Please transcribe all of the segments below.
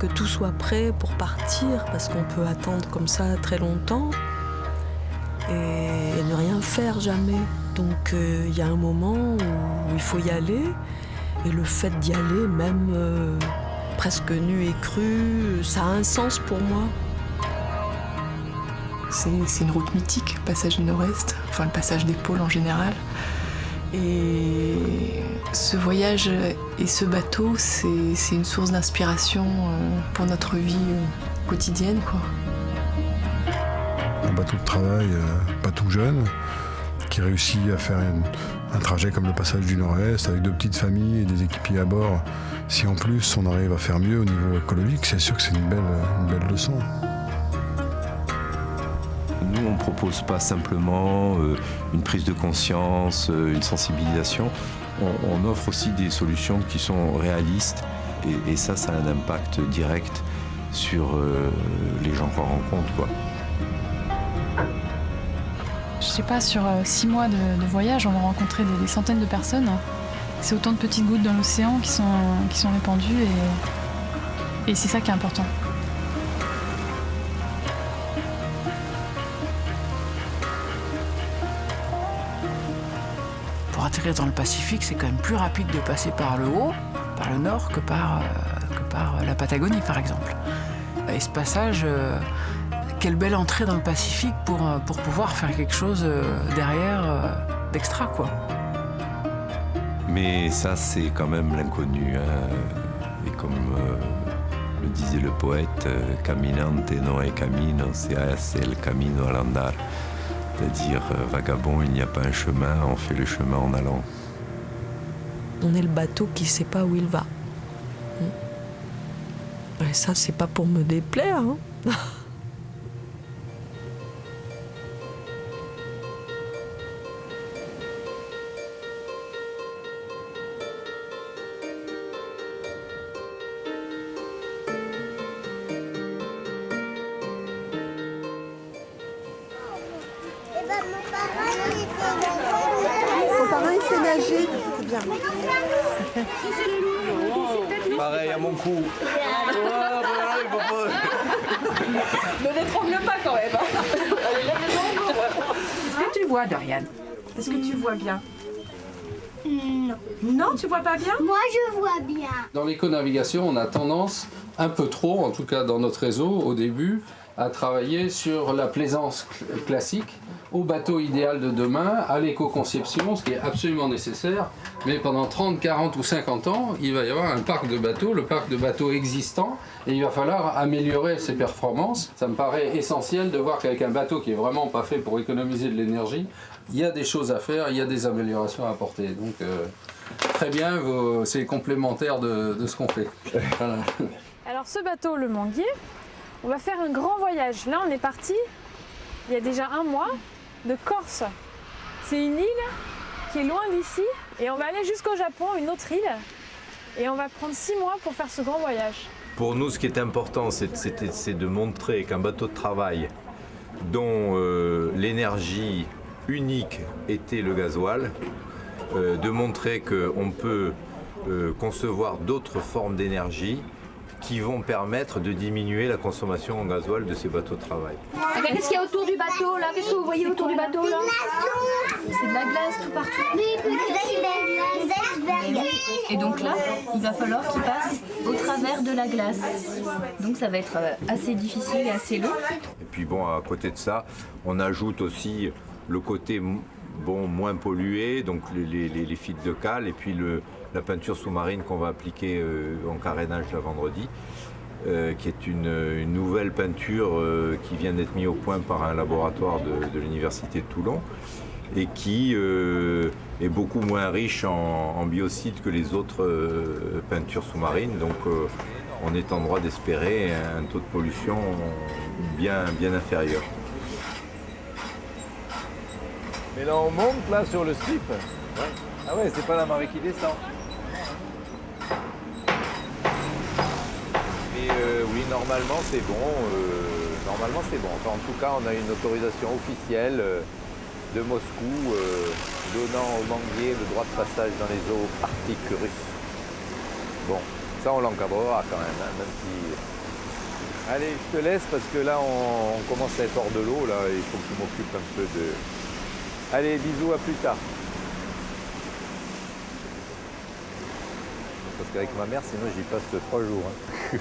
que tout soit prêt pour partir, parce qu'on peut attendre comme ça très longtemps et ne rien faire jamais. Donc il y a un moment où il faut y aller, et le fait d'y aller, même presque nu et cru, ça a un sens pour moi. C'est une route mythique, le passage du Nord-Est, enfin le passage des pôles en général. Et ce voyage et ce bateau, c'est une source d'inspiration pour notre vie quotidienne, quoi. Un bateau de travail pas tout jeune, qui réussit à faire un trajet comme le passage du Nord-Est, avec 2 petites familles et des équipiers à bord. Si en plus on arrive à faire mieux au niveau écologique, c'est sûr que c'est une belle leçon. Nous, on ne propose pas simplement une prise de conscience, une sensibilisation. On offre aussi des solutions qui sont réalistes, et ça a un impact direct sur les gens qu'on rencontre, quoi. Je sais pas, sur 6 mois de voyage, on va rencontrer des centaines de personnes. C'est autant de petites gouttes dans l'océan qui sont répandues, et c'est ça qui est important. Pour atterrir dans le Pacifique, c'est quand même plus rapide de passer par le haut, par le nord, que par la Patagonie, par exemple. Et ce passage, quelle belle entrée dans le Pacifique pour pouvoir faire quelque chose derrière d'extra, quoi. Mais ça, c'est quand même l'inconnu, hein. Et comme le disait le poète, caminante no hay camino, c'est el camino al andar. C'est-à-dire, vagabond, il n'y a pas un chemin, on fait le chemin en allant. On est le bateau qui ne sait pas où il va. Et ça, c'est pas pour me déplaire, hein. Mon parrain, il sait nager, c'est bien. Pareil à mon cou. Ne l'étrangle pas quand même. Est-ce que tu vois, Dorian? Est-ce que tu vois bien? Non. Non, tu vois pas bien? Moi, je vois bien. Dans l'éco-navigation, on a tendance, un peu trop, en tout cas dans notre réseau, au début, à travailler sur la plaisance classique, au bateau idéal de demain, à l'éco-conception, ce qui est absolument nécessaire. Mais pendant 30, 40 ou 50 ans, il va y avoir un parc de bateaux, le parc de bateaux existant, et il va falloir améliorer ses performances. Ça me paraît essentiel de voir qu'avec un bateau qui est vraiment pas fait pour économiser de l'énergie, il y a des choses à faire, il y a des améliorations à apporter. Donc très bien, c'est complémentaire de ce qu'on fait. Voilà. Alors ce bateau, le Manguier, on va faire un grand voyage. Là, on est parti, il y a déjà 1 mois, de Corse. C'est une île qui est loin d'ici, et on va aller jusqu'au Japon, une autre île, et on va prendre 6 mois pour faire ce grand voyage. Pour nous, ce qui est important, c'est de montrer qu'un bateau de travail dont l'énergie unique était le gasoil, de montrer qu'on peut concevoir d'autres formes d'énergie qui vont permettre de diminuer la consommation en gasoil de ces bateaux de travail. Regardez ce qu'il y a autour du bateau là. Qu'est-ce que vous voyez autour du bateau là? C'est de la glace tout partout. Oui, des icebergs. Et donc là, il va falloir qu'il passe au travers de la glace. Donc ça va être assez difficile et assez long. Et puis bon, à côté de ça, on ajoute aussi le côté moins pollué, donc les filtres de cale, et puis la peinture sous-marine qu'on va appliquer en carénage là vendredi, qui est une nouvelle peinture qui vient d'être mise au point par un laboratoire de l'université de Toulon, et qui est beaucoup moins riche en biocides que les autres peintures sous-marines. Donc on est en droit d'espérer un taux de pollution bien inférieur. Mais là on monte là sur le slip. Ouais. Ah ouais, c'est pas la marée qui descend. Mais oui, normalement c'est bon. Normalement c'est bon. Enfin, en tout cas, on a une autorisation officielle de Moscou donnant au Manguier le droit de passage dans les eaux arctiques russes. Bon, ça on l'encadrera quand même, hein, même si Allez, je te laisse parce que là, on commence à être hors de l'eau. Là, il faut que je m'occupe un peu de... Allez, bisous, à plus tard. Parce qu'avec ma mère, sinon, j'y passe 3 jours. Hein.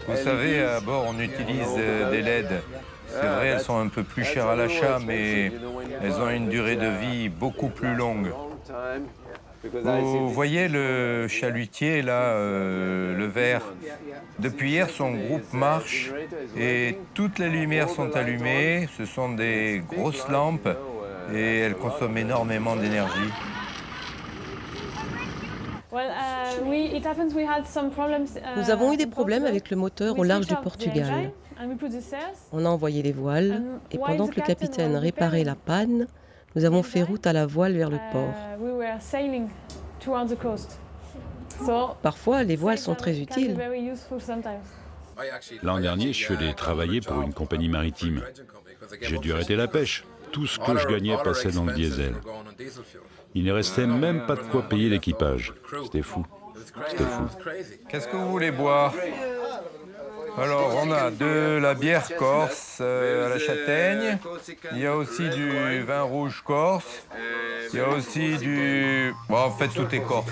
Vous savez, à bord, on utilise des LED. C'est vrai, elles sont un peu plus chères à l'achat, mais elles ont une durée de vie beaucoup plus longue. Vous voyez le chalutier, là, le vert. Depuis hier, son groupe marche et toutes les lumières sont allumées. Ce sont des grosses lampes et elles consomment énormément d'énergie. Nous avons eu des problèmes avec le moteur au large du Portugal. On a envoyé les voiles et pendant que le capitaine réparait la panne, nous avons fait route à la voile vers le port. Parfois, les voiles sont très utiles. L'an dernier, je suis allé travailler pour une compagnie maritime. J'ai dû arrêter la pêche. Tout ce que je gagnais passait dans le diesel. Il ne restait même pas de quoi payer l'équipage. C'était fou. C'était fou. Qu'est-ce que vous voulez boire? Alors, on a de la bière corse à la châtaigne. Il y a aussi du vin rouge corse. Il y a aussi du... Bon, en fait, tout est corse.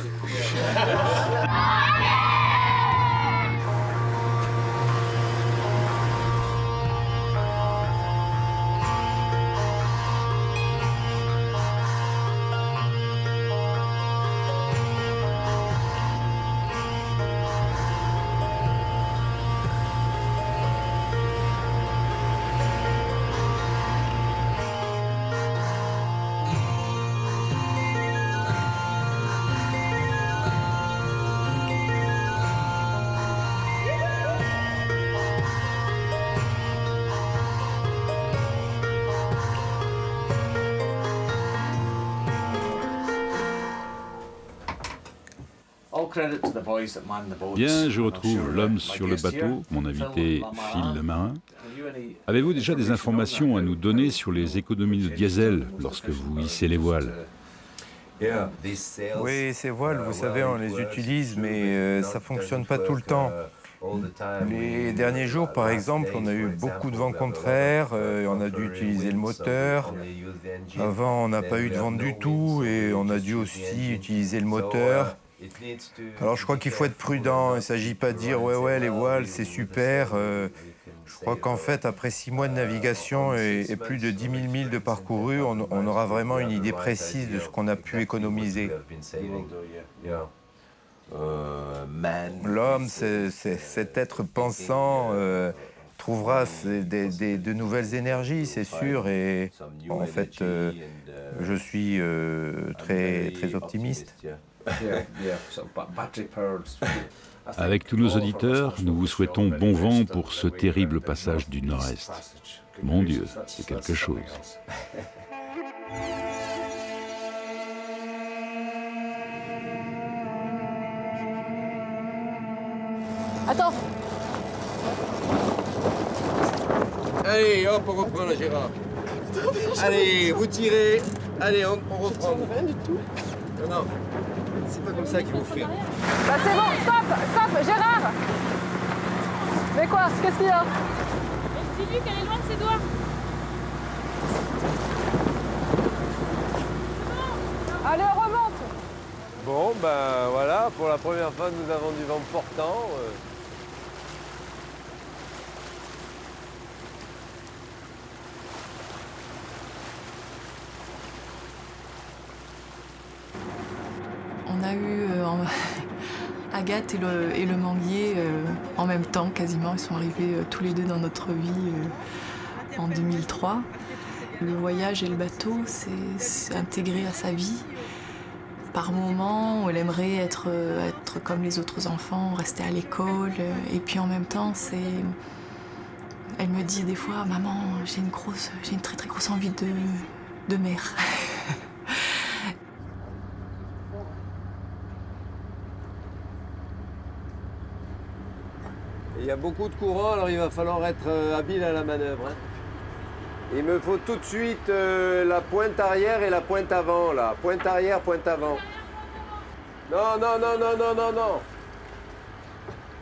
Bien, je retrouve l'homme sur le bateau, mon invité Phil le marin. Avez-vous déjà des informations à nous donner sur les économies de diesel lorsque vous hissez les voiles? Oui, ces voiles, vous savez, on les utilise, mais ça ne fonctionne pas tout le temps. Les derniers jours, par exemple, on a eu beaucoup de vent contraire, on a dû utiliser le moteur. Avant, on n'a pas eu de vent du tout et on a dû aussi utiliser le moteur. Alors je crois qu'il faut être prudent, il ne s'agit pas de dire « ouais, les voiles, c'est super ». Je crois qu'en fait, après 6 mois de navigation et plus de 10 000 milles de parcouru, on aura vraiment une idée précise de ce qu'on a pu économiser. L'homme, cet être pensant, trouvera de nouvelles énergies, c'est sûr, et en fait, je suis très optimiste. Avec tous nos auditeurs, nous vous souhaitons bon vent pour ce terrible passage du Nord-Est. Mon Dieu, c'est quelque chose. Attends. Allez, hop, on reprend là, Gérard. Allez, vous tirez. Allez, on reprend. Rien du tout. Non, non. C'est pas comme ça qu'il faut faire. Bah c'est bon, stop, Gérard. Mais quoi, qu'est-ce qu'il y a? Dis-lui qu'elle est loin de ses doigts. Allez, on remonte. Bon, ben voilà, pour la première fois, nous avons du vent portant. On a eu Agathe et le manguier en même temps, quasiment. Ils sont arrivés tous les deux dans notre vie en 2003. Le voyage et le bateau, c'est intégré à sa vie. Par moments, elle aimerait être comme les autres enfants, rester à l'école. Et puis en même temps, elle me dit des fois, maman, j'ai une très très grosse envie de mer. Il y a beaucoup de courant, alors il va falloir être habile à la manœuvre. Hein. Il me faut tout de suite la pointe arrière et la pointe avant, là. Pointe arrière, pointe avant. Non, non, non, non, non, non, non.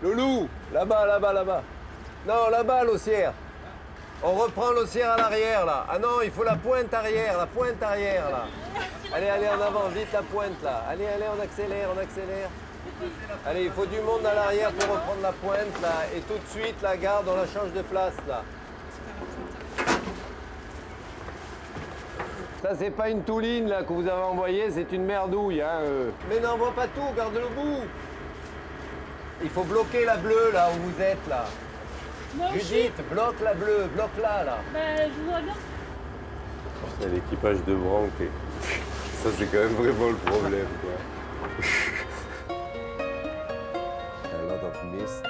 Loulou, là-bas, là-bas, là-bas. Non, là-bas, l'ossière. On reprend l'ossière à l'arrière, là. Ah non, il faut la pointe arrière, là. Allez, allez, en avant, vite la pointe, là. Allez, allez, on accélère, on accélère. Allez, il faut du monde à l'arrière pour reprendre la pointe, là. Et tout de suite, la garde, on la change de place, là. Ça, c'est pas une touline, là, que vous avez envoyée, c'est une merdouille, hein. Mais n'envoie pas tout, garde le bout. Il faut bloquer la bleue, là, où vous êtes, là. Moi Judith, bloque la bleue, bloque-la, là. Ben, je voudrais bien. C'est l'équipage de branque. Ça, c'est quand même vraiment le problème, quoi. A lot of mist.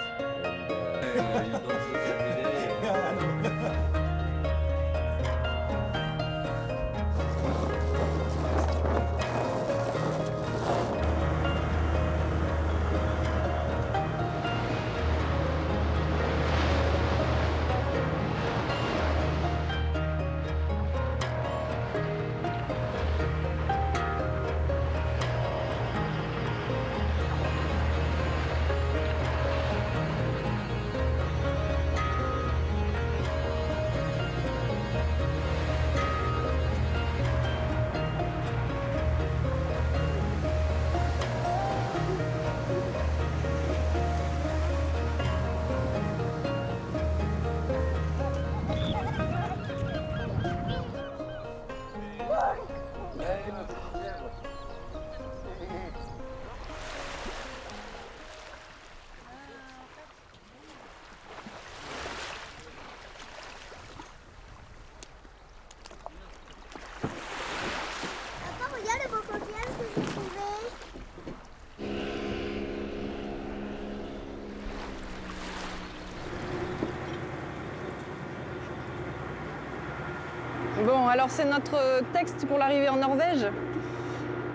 Bon, alors c'est notre texte pour l'arrivée en Norvège.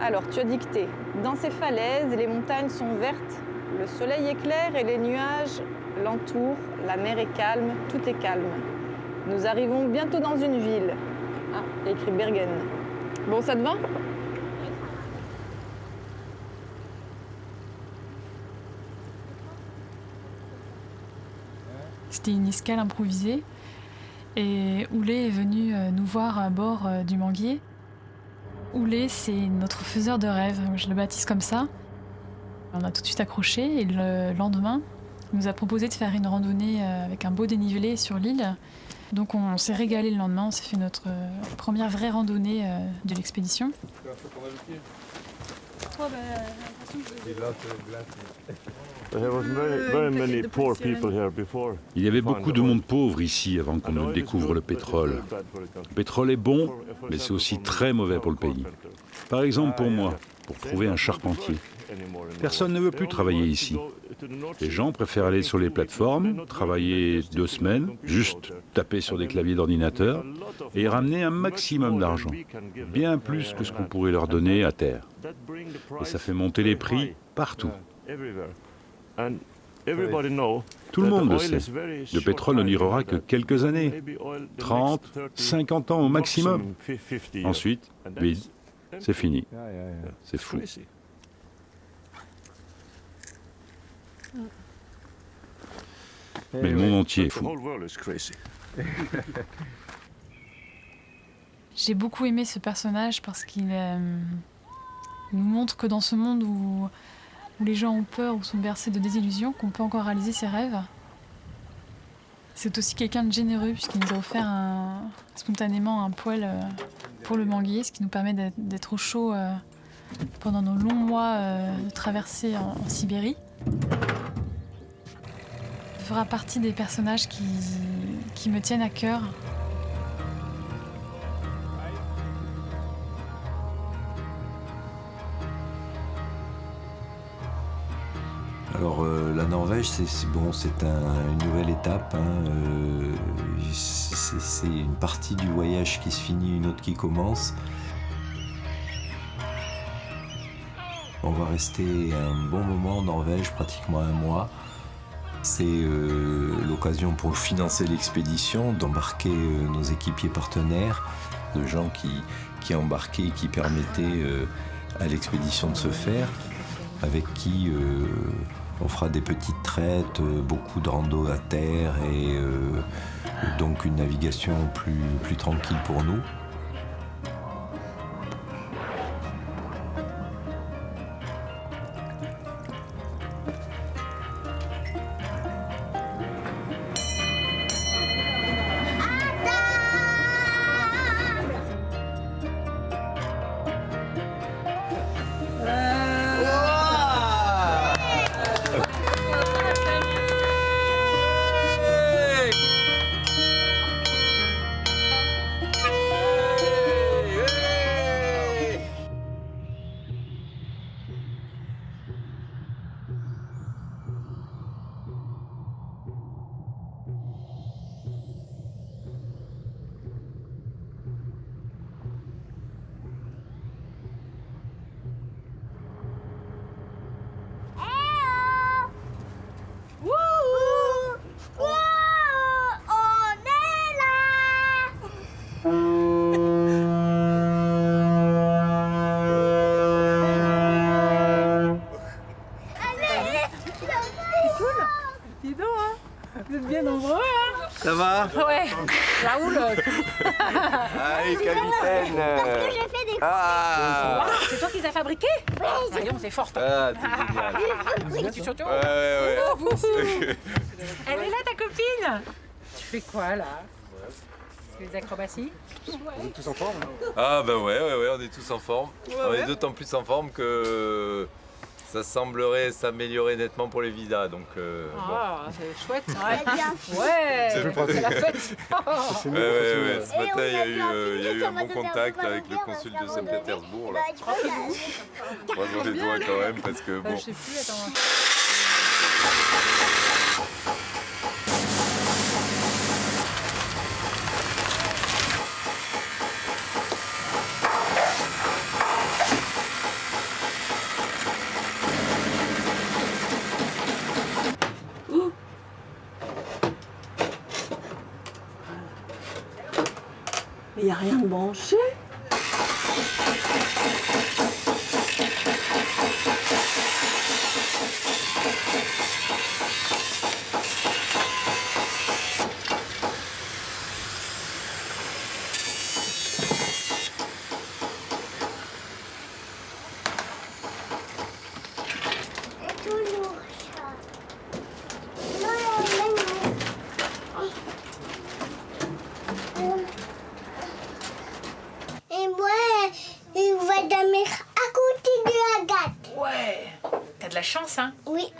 Alors, tu as dicté. Dans ces falaises, les montagnes sont vertes, le soleil est clair et les nuages l'entourent, la mer est calme, tout est calme. Nous arrivons bientôt dans une ville. Ah, il y a écrit Bergen. Bon, ça te va ? C'était une escale improvisée. Et Oulé est venu nous voir à bord du Manguier. Oulé, c'est notre faiseur de rêves, je le baptise comme ça. On a tout de suite accroché et le lendemain, il nous a proposé de faire une randonnée avec un beau dénivelé sur l'île. Donc on s'est régalé le lendemain, on s'est fait notre première vraie randonnée de l'expédition. Il y avait beaucoup de monde pauvre ici avant qu'on ne découvre le pétrole. Le pétrole est bon, mais c'est aussi très mauvais pour le pays. Par exemple pour moi, pour trouver un charpentier. Personne ne veut plus travailler ici. Les gens préfèrent aller sur les plateformes, travailler 2 semaines, juste taper sur des claviers d'ordinateur et ramener un maximum d'argent, bien plus que ce qu'on pourrait leur donner à terre. Et ça fait monter les prix partout. Tout le monde le sait. Le pétrole ne durera que quelques années, 30, 50 ans au maximum. Ensuite, vide, c'est fini. C'est fou. Mais le monde entier est fou. J'ai beaucoup aimé ce personnage parce qu'il nous montre que dans ce monde où les gens ont peur ou sont bercés de désillusions, qu'on peut encore réaliser ses rêves. C'est aussi quelqu'un de généreux puisqu'il nous a offert spontanément un poêle pour le manguier, ce qui nous permet d'être au chaud pendant nos longs mois de traversée en Sibérie. Il fera partie des personnages qui me tiennent à cœur. Alors la Norvège, c'est une nouvelle étape. C'est une partie du voyage qui se finit, une autre qui commence. On va rester un bon moment en Norvège, pratiquement un mois. C'est l'occasion pour financer l'expédition, d'embarquer nos équipiers partenaires, de gens qui embarquaient et qui permettaient à l'expédition de se faire, avec qui on fera des petites traites, beaucoup de rando à terre et donc une navigation plus tranquille pour nous. Ça va? Ouais. Raoul. Allez, capitaine. Parce que j'ai fait des C'est toi qui les as fabriqués? Oui. Allez, on est forte. Ah, c'est génial. Tu surtout? Ouais. Oh, vous aussi. Elle est là, ta copine? Tu fais quoi, là? Tu fais des acrobaties? Vous êtes tous en forme? Ah, bah ouais, on est tous en forme. On est d'autant plus en forme que ça semblerait s'améliorer nettement pour les visas, donc c'est chouette. Ouais, c'est la fête. Ce matin, il y a eu un bon contact avec le consul de Saint-Pétersbourg. Croisons les doigts quand même, parce que bon... Je sais plus, attends. Mais il n'y a rien de branché. Hein? Oui.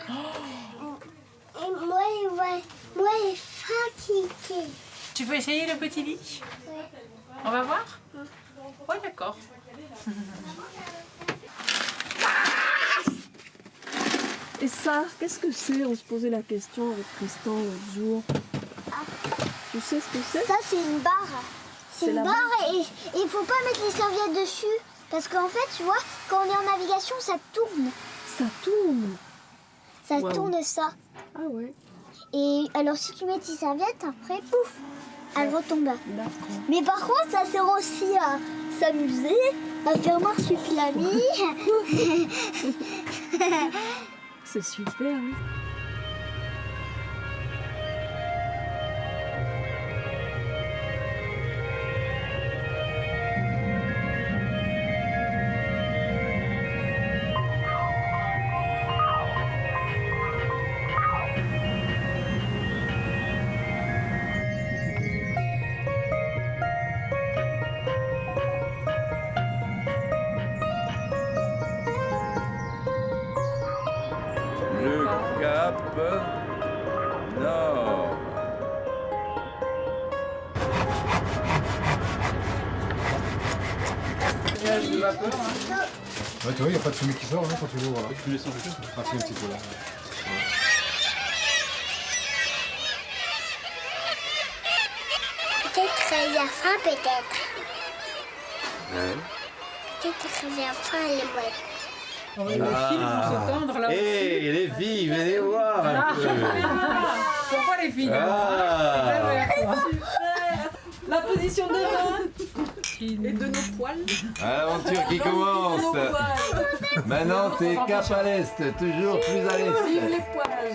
Et moi, je suis fatiguée. Tu veux essayer le petit lit? Oui. On va voir? Ouais, d'accord. Et ça, qu'est-ce que c'est? On se posait la question avec Tristan l'autre jour. Tu sais ce que c'est? Ça, c'est une barre. C'est une barre et il faut pas mettre les serviettes dessus. Parce qu'en fait, tu vois, quand on est en navigation, ça tourne. Ça tourne? Ça tourne ça. Ah ouais. Et alors si tu mets tes serviettes, après, pouf, elle retombe. D'accord. Mais par contre, ça sert aussi à s'amuser, à faire marsupilami. C'est super, hein. Nord. De vapeur, hein. Ouais, tu vois, il n'y a pas de fumée qui sort hein, quand tu l'ouvres là. Tu laisses un peu. Ah, si, un petit peu là. Peut-être la fin, peut-être. Ouais. Peut-être la fin, les mots. Les filles vont se tendre là. Hé, les filles, venez voir un peu. Pourquoi les filles La position de main et de nos poils. L'aventure qui commence. Maintenant, c'est cap à l'est, toujours plus à l'est. Vive les poils.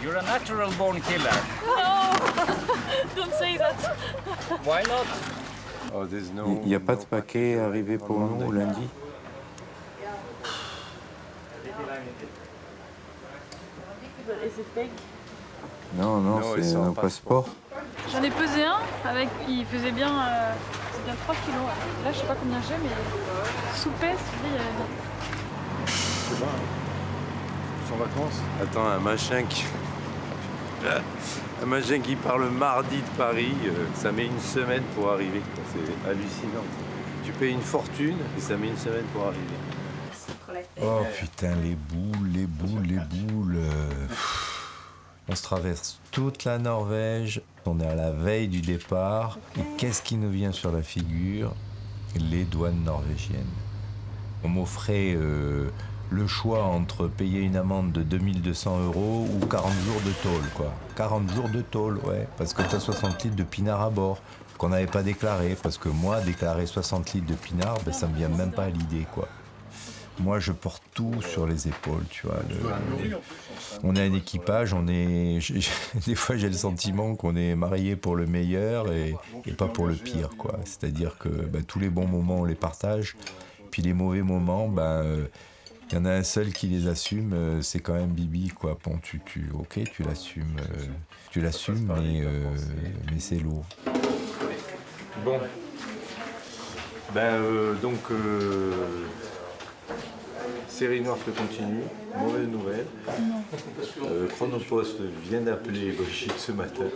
You're a natural born killer. No, don't say that. Why not? Il n'y a pas de paquet arrivé pour nous lundi? Non, c'est un passeport. J'en ai pesé un, il faisait bien, 3 kilos. Là, je sais pas combien j'ai, mais soupé, Je sais pas. Sans vacances. Attends, un machin qui part le mardi de Paris, ça met une semaine pour arriver. C'est hallucinant. Tu payes une fortune et ça met une semaine pour arriver. Oh putain, les boules. On se traverse toute la Norvège, on est à la veille du départ, et qu'est-ce qui nous vient sur la figure? Les douanes norvégiennes. On m'offrait le choix entre payer une amende de 2200 € ou 40 jours de tôle, quoi. 40 jours de tôle, ouais, parce que t'as 60 litres de pinard à bord, qu'on n'avait pas déclaré, parce que moi, déclarer 60 litres de pinard, ben, ça me vient même pas à l'idée, quoi. Moi, je porte tout sur les épaules, tu vois. On est un équipage, des fois, j'ai le sentiment qu'on est marié pour le meilleur et pas pour le pire, quoi. C'est-à-dire que tous les bons moments, on les partage, puis les mauvais moments, il y en a un seul qui les assume, c'est quand même Bibi, quoi. Bon, tu l'assumes, mais c'est lourd. Bon. Série noire se continue, mauvaise nouvelle. Chronopost vient d'appeler Brigitte ce matin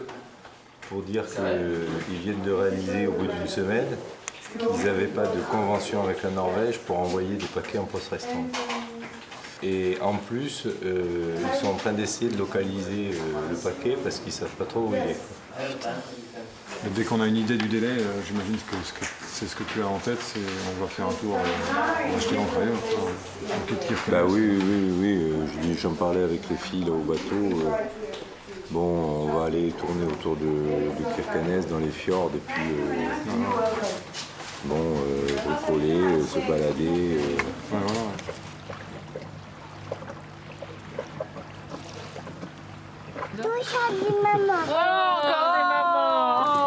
pour dire qu'ils viennent de réaliser au bout d'une semaine qu'ils n'avaient pas de convention avec la Norvège pour envoyer des paquets en poste restante. Et en plus, ils sont en train d'essayer de localiser le paquet parce qu'ils ne savent pas trop où il est. Et dès qu'on a une idée du délai, j'imagine que c'est ce que tu as en tête, c'est on va faire un tour, on va acheter l'entrée. Oui, j'en parlais avec les filles là, au bateau. On va aller tourner autour de Kirkenes dans les fjords et puis bricoler, se balader. Encore des mamans.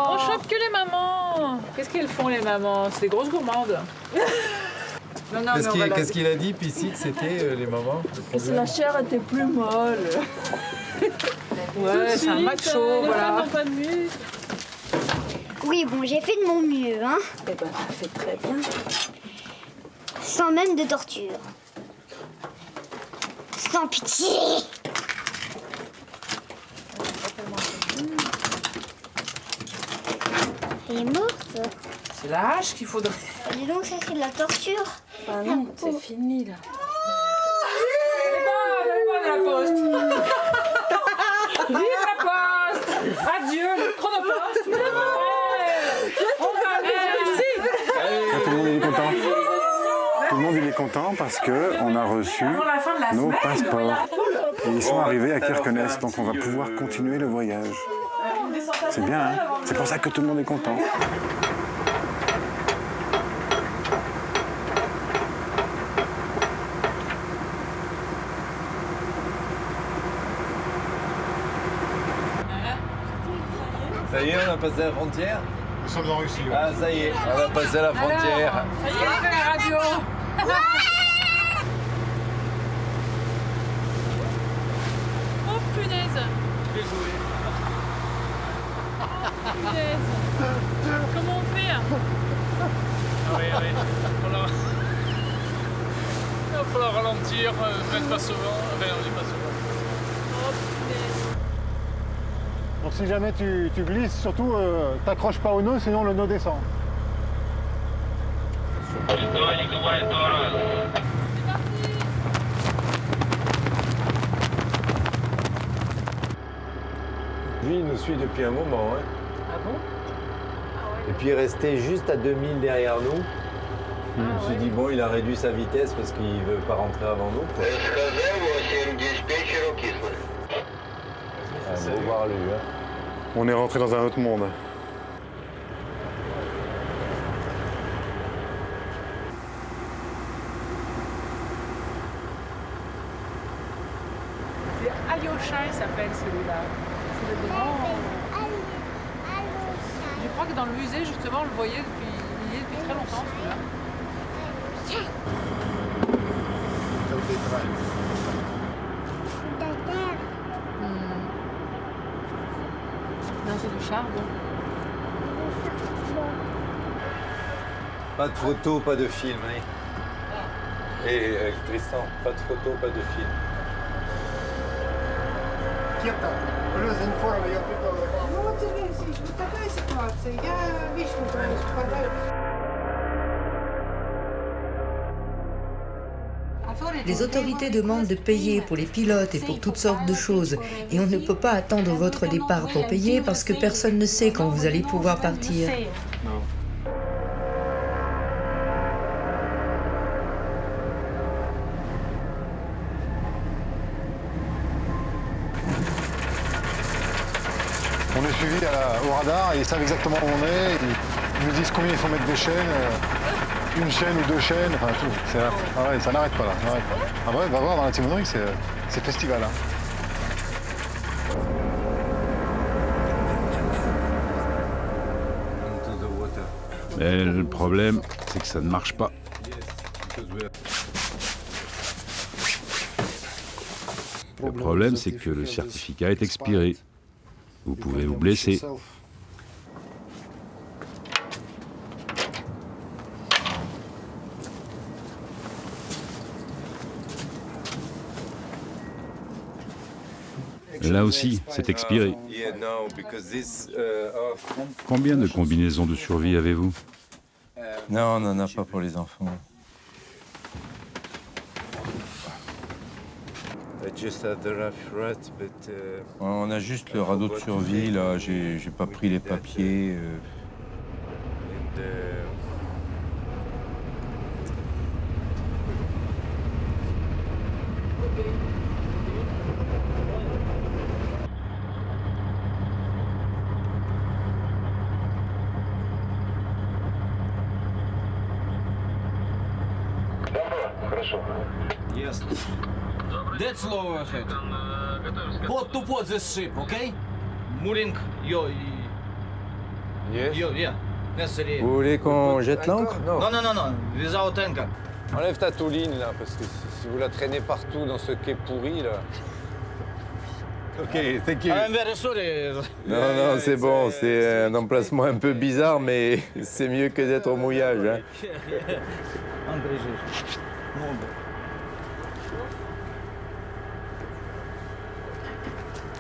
On chope que les mamans. Qu'est-ce qu'elles font les mamans? C'est des grosses gourmandes. Qu'est-ce qu'il a dit, Piscine, c'était les mamans? La chair était plus molle. Ouais, c'est un macho, voilà. Pas de muscles. Oui, bon, j'ai fait de mon mieux, hein. Eh ben, tu fais très bien. Sans même de torture. Sans pitié. Elle est morte. C'est la hache qu'il faudrait. Dis donc, ça c'est de la torture. Ah non, c'est fini là. Elle est bonne la poste. Vive la poste. Adieu le chronopost. On va ici. Tout le monde est content. Tout le monde il est content parce qu'on a reçu nos passeports. Et ils sont arrivés à Kirkenes, donc on va pouvoir continuer le voyage. C'est bien, hein? C'est pour ça que tout le monde est content. Ça y est, on a passé la frontière? Nous sommes en Russie. Ah, ça y est, on a passé la frontière. Ça y est, on fait la radio. Oh punaise. Punaise. Comment on fait? Ah oui, oui. Il va falloir ralentir, mettre pas souvent. Enfin, on dit pas souvent. Oh punaise. Donc si jamais tu glisses, surtout t'accroches pas au nœud, sinon le nœud descend. Lui, il nous suit depuis un moment. Hein. Ah bon? Et puis il restait juste à 2000 derrière nous. Je me suis dit, bon, il a réduit sa vitesse parce qu'il ne veut pas rentrer avant nous. Quoi. Ah, beau voir lui. Hein. On est rentré dans un autre monde. C'est Alyosha, il s'appelle celui-là. C'est le grand. Je crois que dans le musée, justement, on le voyait depuis très longtemps, celui-là. Non, c'est du charbon. Pas de photos, pas de film. Hein. Et avec Tristan, pas de photos, pas de film. Les autorités demandent de payer pour les pilotes et pour toutes sortes de choses. Et on ne peut pas attendre votre départ pour payer parce que personne ne sait quand vous allez pouvoir partir. Non. On est suivi au radar et ils savent exactement où on est. Ils nous disent combien il faut mettre de chaînes. Une chaîne ou deux chaînes, enfin tout. Ah ouais, ça n'arrête pas là, ça n'arrête pas. Ah ouais, va voir dans la Timonerie, c'est festival. Hein. Mais le problème, c'est que ça ne marche pas. Le problème, c'est que le certificat est expiré. Vous pouvez vous blesser. Là aussi, c'est expiré. Combien de combinaisons de survie avez-vous? Non, on n'en a pas pour les enfants. On a juste le radeau de survie, là. J'ai pas pris les papiers. Dead slow ahead. Port to port this ship, okay? Mooring, yo. Yes. Yo, yeah. Necessary. Vous voulez qu'on jette l'ancre? Non, non, non. Without anchor. Enlève ta touline là, parce que si vous la traînez partout dans ce quai pourri là. Ok, thank you. I'm very sorry. Non, c'est bon, c'est un emplacement un peu bizarre, mais c'est mieux que d'être au mouillage. Hein.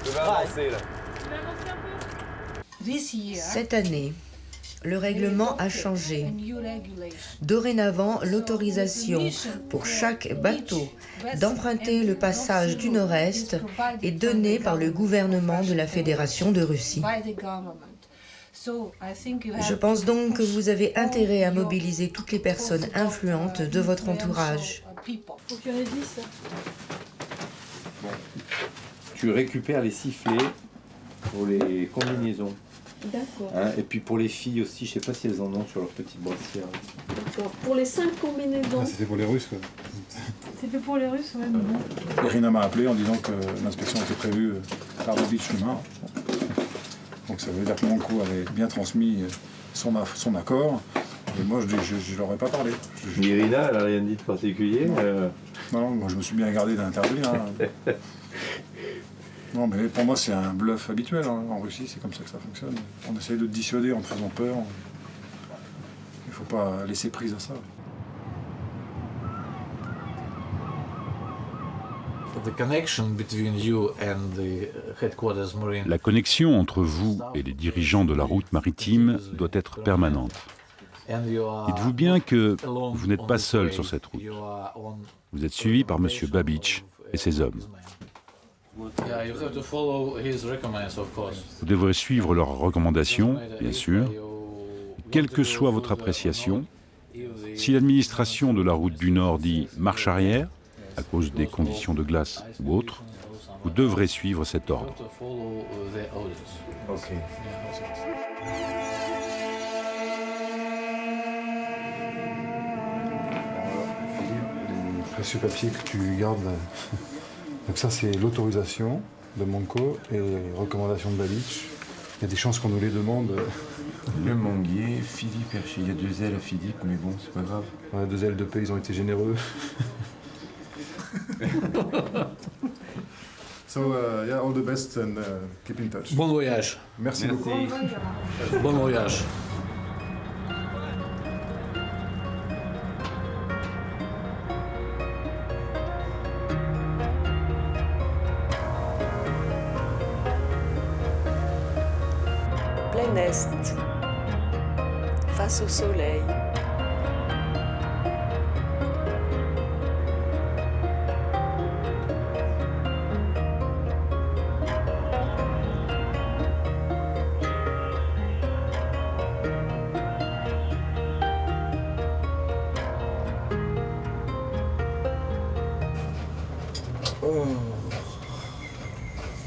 Je vais avancer là. Cette année, le règlement a changé. Dorénavant, l'autorisation pour chaque bateau d'emprunter le passage du Nord-Est est donnée par le gouvernement de la Fédération de Russie. Je pense donc que vous avez intérêt à mobiliser toutes les personnes influentes de votre entourage. Faut qu'il y en ait 10. Tu récupères les sifflets pour les combinaisons. D'accord. Hein, et puis pour les filles aussi, je sais pas si elles en ont sur leur petite brassière. D'accord. Pour les 5 combinaisons. C'était pour les Russes, quoi. C'est fait pour les Russes, ouais, mais bon. Irina m'a appelé en disant que l'inspection était prévue par le beach chemin. Donc ça veut dire que Monco avait bien transmis son accord. Et moi, je leur ai pas parlé. Irina, elle a rien dit de particulier. Non, moi je me suis bien gardé d'intervenir. Hein. Non, mais pour moi, c'est un bluff habituel. Hein. En Russie, c'est comme ça que ça fonctionne. On essaye de te dissuader en te faisant peur. Il ne faut pas laisser prise à ça. La connexion entre vous et les dirigeants de la route maritime doit être permanente. Dites-vous bien que vous n'êtes pas seul sur cette route. Vous êtes suivi par M. Babich et ses hommes. Vous devrez suivre leurs recommandations, bien sûr. Quelle que soit votre appréciation, si l'administration de la route du Nord dit marche arrière, à cause des conditions de glace ou autres, vous devrez suivre cet ordre. Ok. Les précieux papiers que tu gardes. Donc ça, c'est l'autorisation de Monco et les recommandations de Babich. Il y a des chances qu'on nous les demande. Le manguier, Philippe Herché. Il y a 2 L à Philippe, mais bon, c'est pas grave. Ouais, 2 L de paix, ils ont été généreux. So, yeah, all the best and keep in touch. Bon voyage. Merci beaucoup. Bon voyage. Plein est, face au soleil. Oh.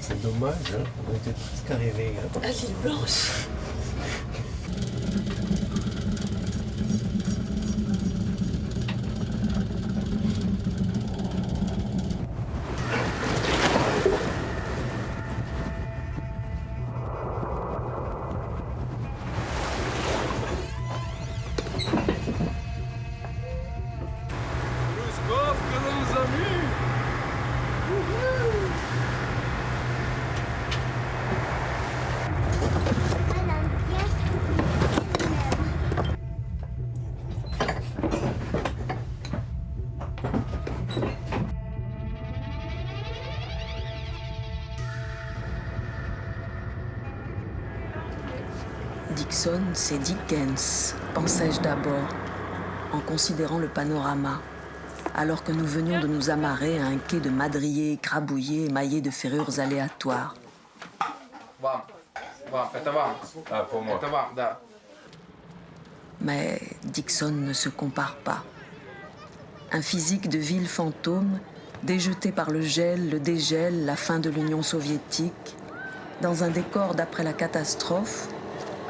C'est dommage, hein? On était presque arrivés. Hein? À l'île Blanche. Dixon, c'est Dickens, pensais-je d'abord, en considérant le panorama, alors que nous venions de nous amarrer à un quai de madriers écrabouillés émaillés de ferrures aléatoires. Pour moi. Mais Dixon ne se compare pas. Un physique de ville fantôme, déjeté par le gel, le dégel, la fin de l'Union soviétique, dans un décor d'après la catastrophe.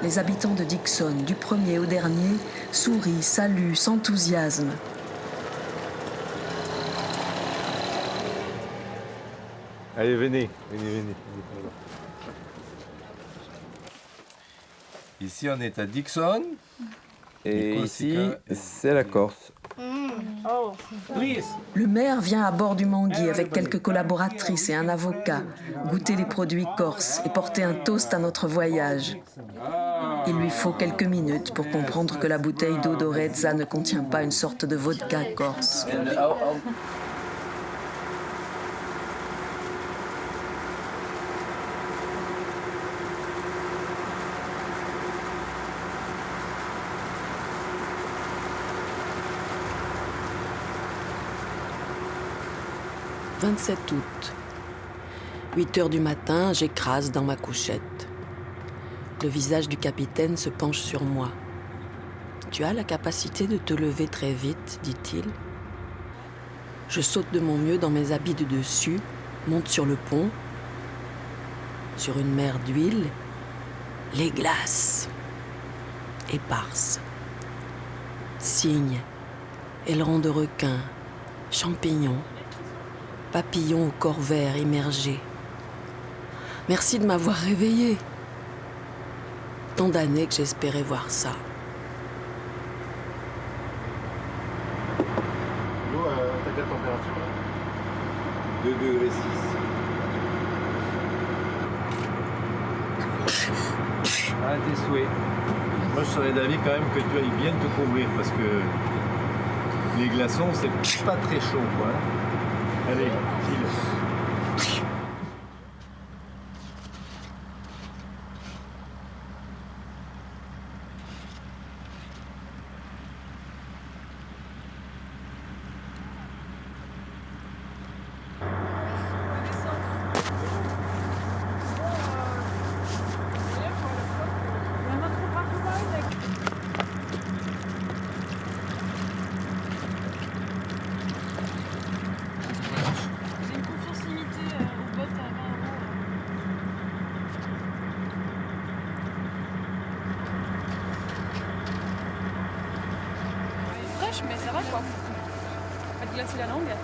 Les habitants de Dixon, du premier au dernier, sourient, saluent, s'enthousiasment. Allez, venez. Ici, on est à Dixon. Et ici, c'est la Corse. Le maire vient à bord du Mangui avec quelques collaboratrices et un avocat, goûter les produits corses et porter un toast à notre voyage. Il lui faut quelques minutes pour comprendre que la bouteille d'eau d'Orezza ne contient pas une sorte de vodka corse. « 27 août. 8 heures du matin, j'écrase dans ma couchette. Le visage du capitaine se penche sur moi. « Tu as la capacité de te lever très vite, dit-il. » Je saute de mon mieux dans mes habits de dessus, monte sur le pont. Sur une mer d'huile, les glaces. Éparses. Cygnes, ailerons de requin, champignons. Papillon au corps vert immergé. Merci de m'avoir réveillée. Tant d'années que j'espérais voir ça. L'eau, t'as quelle température? 2 degrés 6. Ah, tes souhaits. Moi, je serais d'avis quand même que tu ailles bien te couvrir parce que les glaçons, c'est pas très chaud, quoi. Allez, file. Mais ça va quoi. Pas te glacer la langue.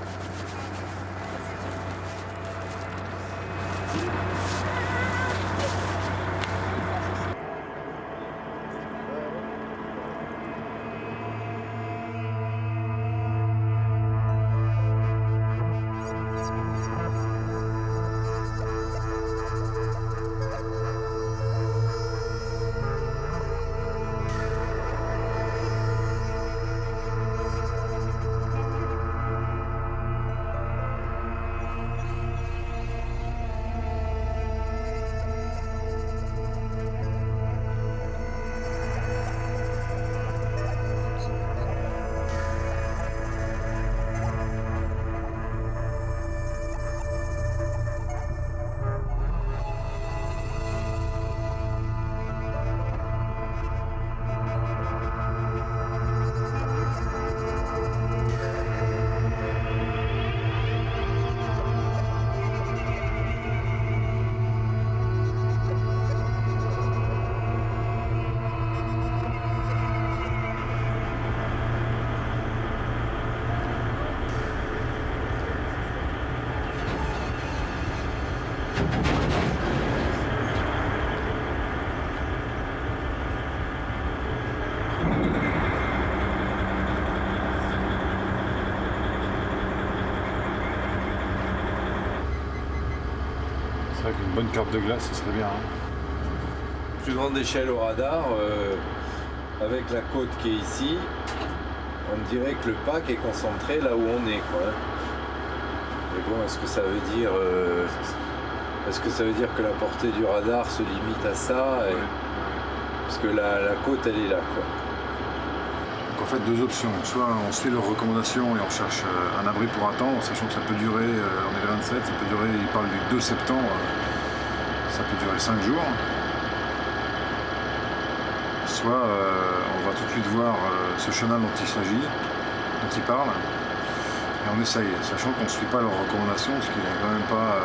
Avec une bonne carte de glace, ce serait bien. Plus grande échelle au radar, avec la côte qui est ici, on dirait que le pack est concentré là où on est, quoi. Mais bon, est-ce que ça veut dire que la portée du radar se limite à ça Parce que la côte, elle est là, quoi. Donc en fait, deux options. Soit on suit leurs recommandations et on cherche un abri pour attendre, sachant que ça peut durer, on est le 27, ça peut durer, il parle du 2 septembre, ça peut durer 5 jours. Soit on va tout de suite voir ce chenal dont il s'agit, dont il parle, et on essaye, sachant qu'on ne suit pas leurs recommandations, parce qu'il n'est quand même pas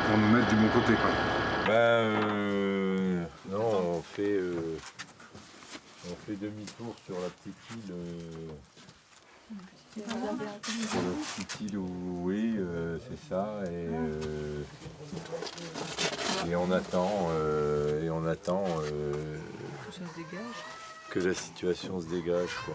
pour nous mettre du bon côté, quoi. Non, on fait demi-tour sur la petite île. Sur la petite île où, oui, c'est ça, et on attend, que la situation se dégage, quoi.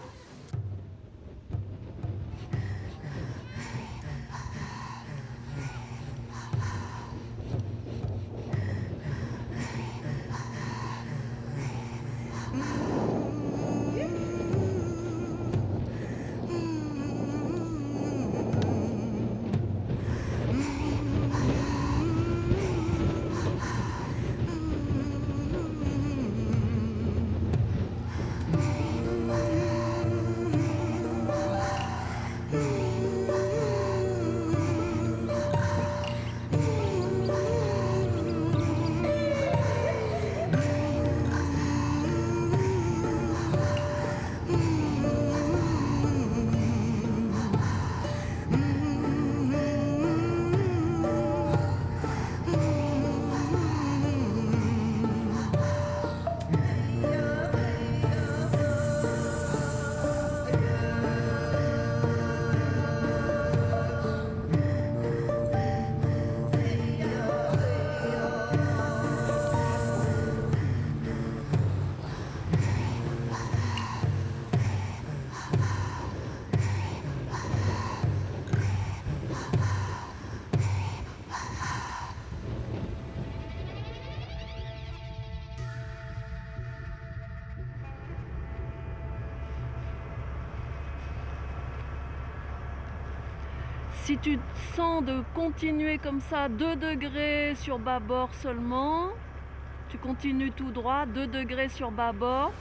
Si tu te sens de continuer comme ça, 2 degrés sur bâbord seulement, tu continues tout droit, 2 degrés sur bâbord.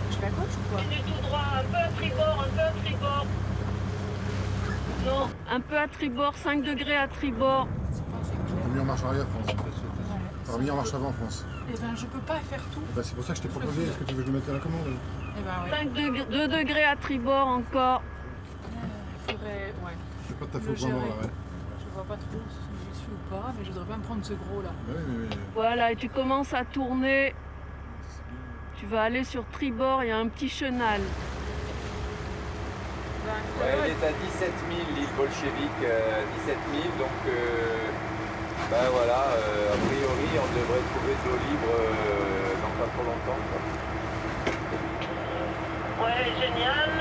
Je fais à gauche ou quoi? Continue tout droit, un peu à tribord, un peu à tribord. Non, un peu à tribord, 5 degrés à tribord. T'as mis en marche arrière, France. T'as remis en marche avant, France. Eh ben, je peux pas faire tout. Eh ben, c'est pour ça que je t'ai proposé. Est-ce que tu veux que je le mette à la commande? Eh ben, 5 degrés, 2 degrés à tribord encore. Faudrait, ouais. C'est pas de ta faute vraiment, là, ouais. Je vois pas trop si j'y suis ou pas, mais je voudrais pas me prendre ce gros là. Oui. Voilà, et tu commences à tourner. Tu vas aller sur tribord, il y a un petit chenal. Ouais, elle est à 17 000, l'île bolchevique, 17 000, donc ben voilà, a priori on devrait trouver de l'eau libre dans pas trop longtemps. Quoi. Ouais, génial.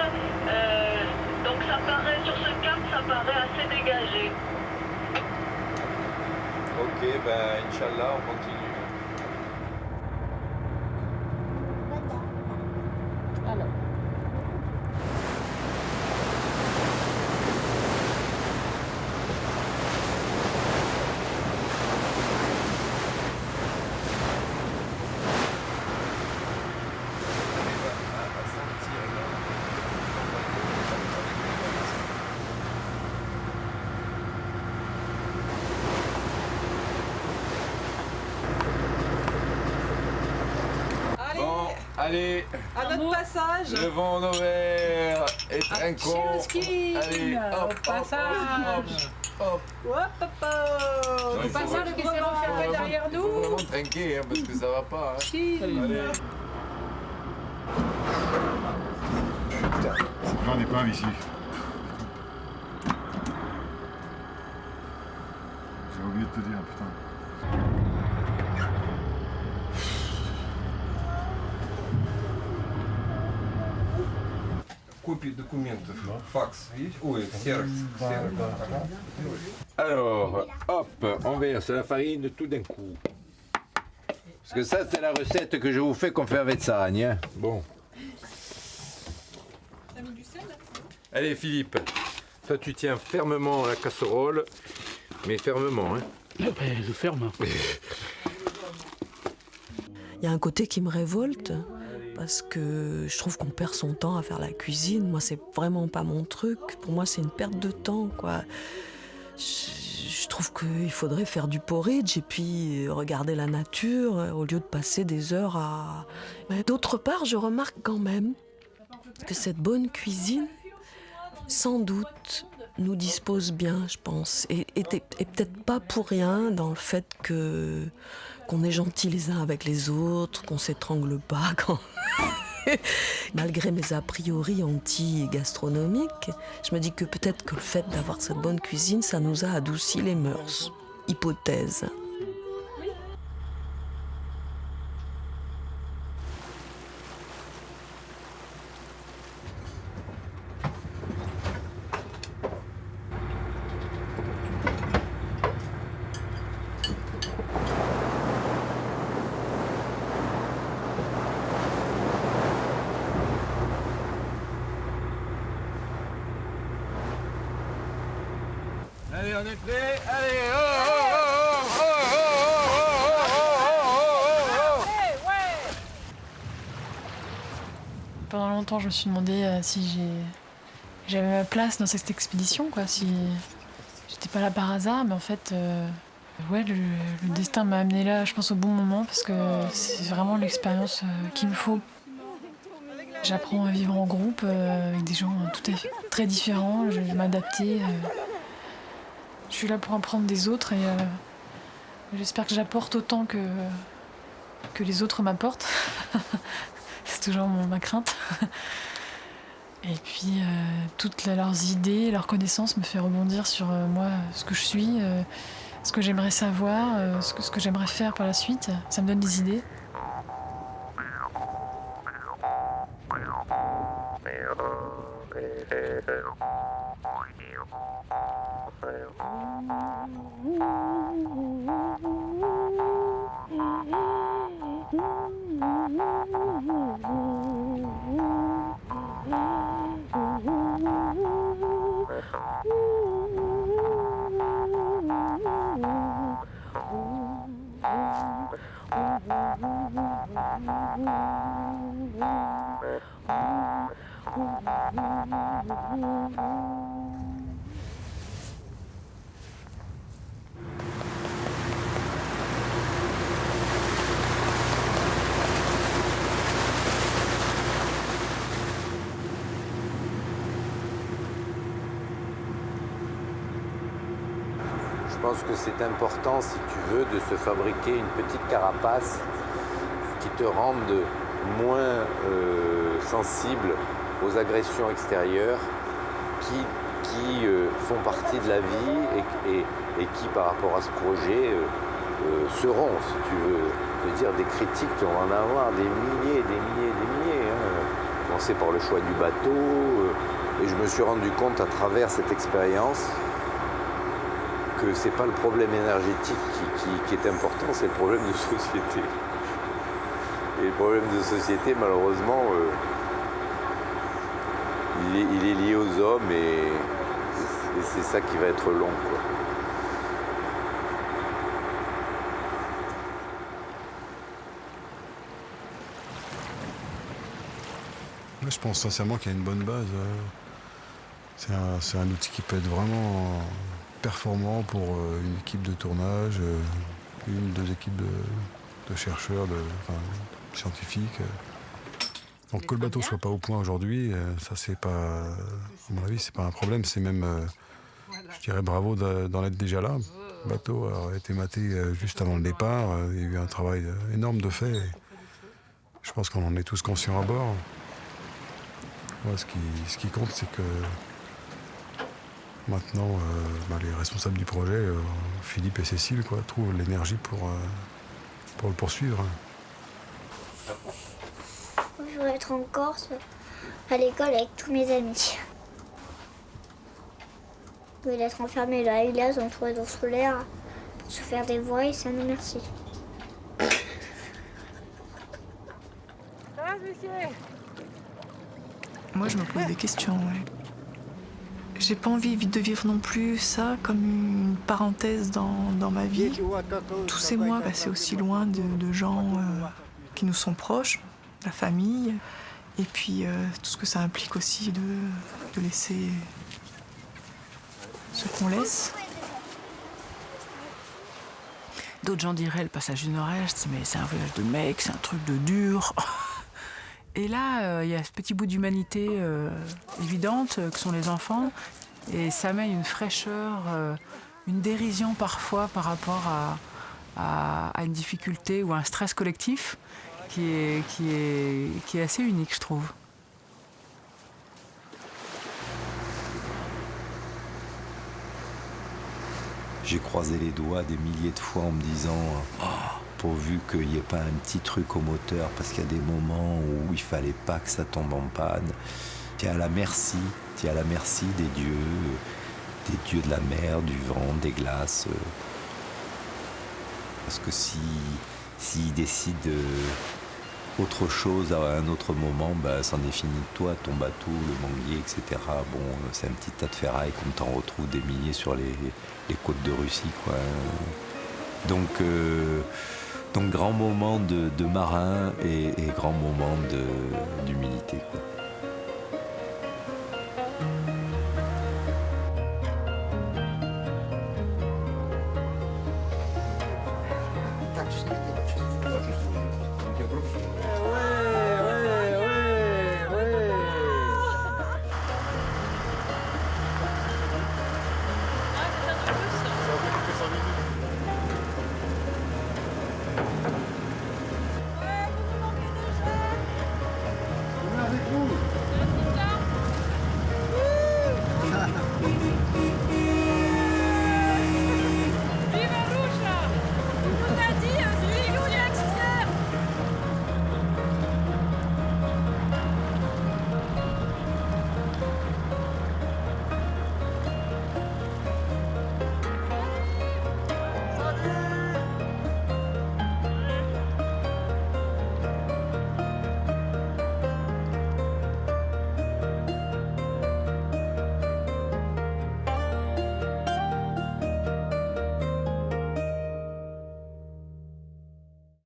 Donc ça paraît, sur ce cap, ça paraît assez dégagé. Ok, ben Inch'Allah, on continue. Alors. Allez, à notre passage, le vent en envers et trinquons. Allez, hop, passage. hop. Au passage, le qui s'est renfermé derrière nous. Il faut vraiment trinquer, hein, parce que ça va pas. Hein. Allez. Putain, c'est plein d'épaves ici. J'ai oublié de te dire, putain. Копии документов, факс есть? Ой, ксерокс. Alors, hop, on verse la farine tout d'un coup. Parce que ça, c'est la recette que je vous fais qu'on fait avec ça, hein. Bon. T'as mis du sel? Allez, Philippe, toi tu tiens fermement la casserole, mais fermement, hein. Je ferme. Il y a un côté qui me révolte, parce que je trouve qu'on perd son temps à faire la cuisine. Moi, c'est vraiment pas mon truc. Pour moi, c'est une perte de temps, quoi. Je trouve qu'il faudrait faire du porridge et puis regarder la nature au lieu de passer des heures à... Mais d'autre part, je remarque quand même que cette bonne cuisine, sans doute, nous dispose bien, je pense. Et peut-être pas pour rien dans le fait qu'on est gentils les uns avec les autres, qu'on s'étrangle pas quand... Malgré mes a priori anti-gastronomiques, je me dis que peut-être que le fait d'avoir cette bonne cuisine, ça nous a adouci les mœurs. Hypothèse. Allez, on est prêts. Allez, Pendant longtemps, je me suis demandé si j'avais ma place dans cette expédition, quoi. Si j'étais pas là par hasard, mais en fait, ouais, le destin m'a amené là, je pense, au bon moment, parce que c'est vraiment l'expérience qu'il me faut. J'apprends à vivre en groupe avec des gens tout à fait très différents. Je vais m'adapter. Je suis là pour apprendre des autres et j'espère que j'apporte autant que les autres m'apportent. C'est toujours ma crainte. Et puis toutes leurs idées, leurs connaissances me fait rebondir sur moi, ce que je suis, ce que j'aimerais savoir, ce que j'aimerais faire par la suite. Ça me donne des idées. Je pense que c'est important, si tu veux, de se fabriquer une petite carapace qui te rende moins sensible aux agressions extérieures qui font partie de la vie et qui, par rapport à ce projet, seront, si tu veux. Je veux dire, des critiques, on va en avoir des milliers et des milliers et des milliers. Commencer par le choix du bateau. Et je me suis rendu compte à travers cette expérience que c'est pas le problème énergétique qui est important, c'est le problème de société. Et le problème de société, malheureusement, il est lié aux hommes et c'est ça qui va être long, quoi. Moi, je pense sincèrement qu'il y a une bonne base. C'est un outil qui peut être vraiment performant pour une équipe de tournage, une ou deux équipes de chercheurs, de scientifiques. Donc que le bateau soit pas au point aujourd'hui, ça c'est pas, à mon avis, c'est pas un problème. C'est même, je dirais bravo d'en être déjà là. Le bateau a été maté juste avant le départ. Il y a eu un travail énorme de fait. Je pense qu'on en est tous conscients à bord. Ouais, ce qui compte, c'est que maintenant, les responsables du projet, Philippe et Cécile, trouvent l'énergie pour le poursuivre. Je voudrais être en Corse, à l'école avec tous mes amis. Je voulais être enfermé là, à glace, dans le oiseaux solaire, pour se faire des voix et ça nous merci. Ça va, monsieur? Moi, je me pose des questions, ouais. J'ai pas envie de vivre non plus ça comme une parenthèse dans ma vie. Tous ces mois, c'est aussi loin de gens qui nous sont proches, la famille, et puis tout ce que ça implique aussi de laisser ce qu'on laisse. D'autres gens diraient le passage du Nord-Est, mais c'est un voyage de mec, c'est un truc de dur. Et là, il y a ce petit bout d'humanité évidente que sont les enfants, et ça met une fraîcheur, une dérision parfois par rapport à une difficulté ou à un stress collectif qui est assez unique, je trouve. J'ai croisé les doigts des milliers de fois en me disant pourvu qu'il n'y ait pas un petit truc au moteur, parce qu'il y a des moments où il fallait pas que ça tombe en panne. Tu es à la merci des dieux de la mer, du vent, des glaces. Parce que s'ils décident autre chose à un autre moment, c'en est fini de toi, ton bateau, le manguier, etc. Bon, c'est un petit tas de ferraille comme t'en retrouves des milliers sur les côtes de Russie, quoi. Donc grand moment de marin et grand moment d'humilité, quoi.